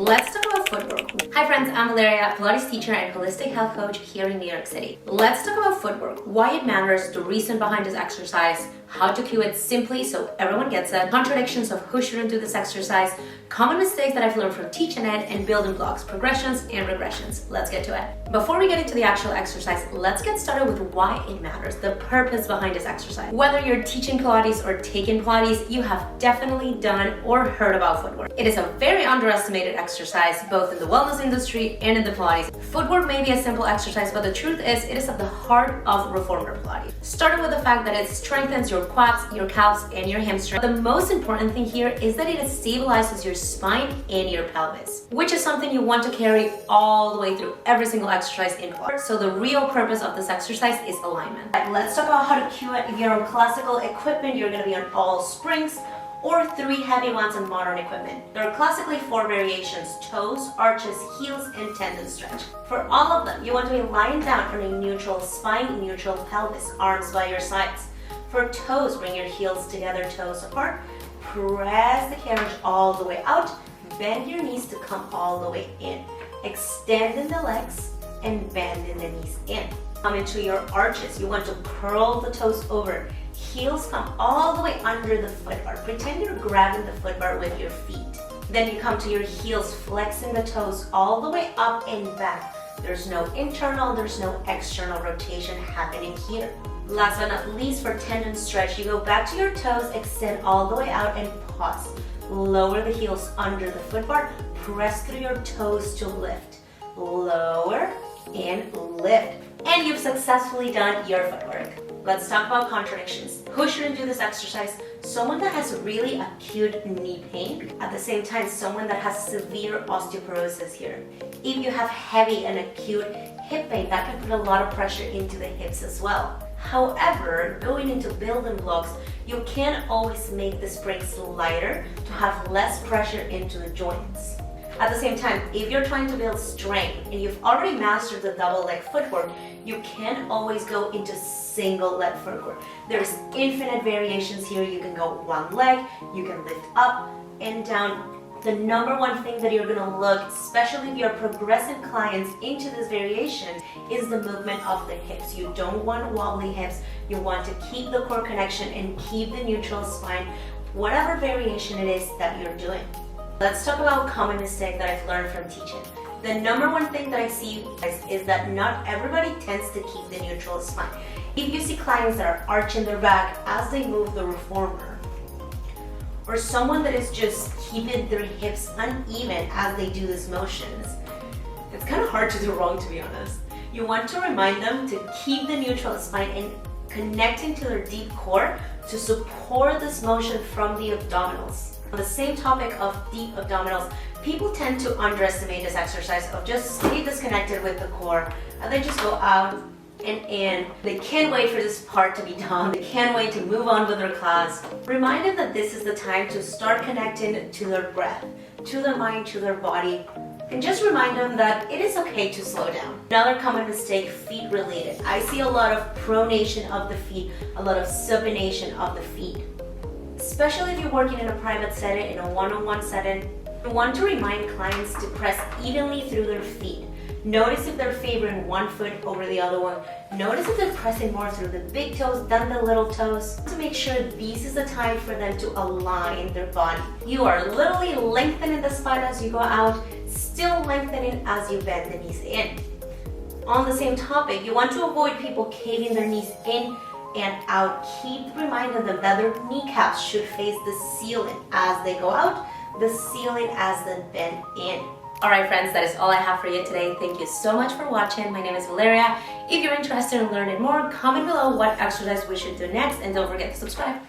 Let's talk about footwork. Hi friends, I'm Valeria, Pilates teacher and holistic health coach here in New York City. Let's talk about footwork, why it matters, the reason behind this exercise, how to cue it simply so everyone gets it, contradictions of who shouldn't do this exercise, common mistakes that I've learned from teaching it, and building blocks, progressions and regressions. Let's get to it. Before we get into the actual exercise, let's get started with why it matters, the purpose behind this exercise. Whether you're teaching Pilates or taking Pilates, you have definitely done or heard about footwork. It is a very underestimated exercise, both in the wellness industry and in the Pilates. Footwork may be a simple exercise, but the truth is it is at the heart of Reformer Pilates. Starting with the fact that it strengthens your quads, your calves, and your hamstrings. The most important thing here is that it stabilizes your spine and your pelvis, which is something you want to carry all the way through every single exercise in Pilates. So the real purpose of this exercise is alignment. Right, let's talk about how to cue it. If you're on classical equipment, you're going to be on all springs, or 3 heavy ones on modern equipment. There are classically 4 variations: toes, arches, heels, and tendon stretch. For all of them, you want to be lying down on a neutral spine, neutral pelvis, arms by your sides. For toes, bring your heels together, toes apart. Press the carriage all the way out. Bend your knees to come all the way in. Extending the legs and bending the knees in. Come into your arches. You want to curl the toes over. Heels come all the way under the foot bar. Pretend you're grabbing the foot bar with your feet. Then you come to your heels, flexing the toes all the way up and back. There's no internal, there's no external rotation happening here. Last but not least, for tendon stretch, you go back to your toes, extend all the way out and pause. Lower the heels under the foot bar, press through your toes to lift. Lower and lift. And you've successfully done your footwork. Let's talk about contradictions. Who shouldn't do this exercise? Someone that has really acute knee pain. At the same time, someone that has severe osteoporosis here. If you have heavy and acute hip pain, that can put a lot of pressure into the hips as well. However, going into building blocks, you can always make the springs lighter to have less pressure into the joints. At the same time, if you're trying to build strength and you've already mastered the double leg footwork, you can always go into single leg footwork. There's infinite variations here. You can go one leg, you can lift up and down. The number one thing that you're gonna look, especially if you're progressing clients into this variation, is the movement of the hips. You don't want wobbly hips. You want to keep the core connection and keep the neutral spine, whatever variation it is that you're doing. Let's talk about a common mistake that I've learned from teaching. The number one thing that I see is that not everybody tends to keep the neutral spine. If you see clients that are arching their back as they move the reformer, or someone that is just keeping their hips uneven as they do these motions, it's kind of hard to do wrong, to be honest. You want to remind them to keep the neutral spine and connecting to their deep core to support this motion from the abdominals. On the same topic of deep abdominals, people tend to underestimate this exercise of just stay disconnected with the core and they just go out and in. They can't wait for this part to be done. They can't wait to move on with their class. Remind them that this is the time to start connecting to their breath, to their mind, to their body. And just remind them that it is okay to slow down. Another common mistake, feet related. I see a lot of pronation of the feet, a lot of supination of the feet. Especially if you're working in a private setting, in a one-on-one setting, you want to remind clients to press evenly through their feet. Notice if they're favoring one foot over the other one. Notice if they're pressing more through the big toes than the little toes. To make sure this is the time for them to align their body. You are literally lengthening the spine as you go out, still lengthening as you bend the knees in. On the same topic, you want to avoid people caving their knees in and out. Keep reminding them that their kneecaps should face the ceiling as they go out, the ceiling as they bend in. Alright friends, that is all I have for you today. Thank you so much for watching. My name is Valeria. If you're interested in learning more, comment below what exercise we should do next and don't forget to subscribe.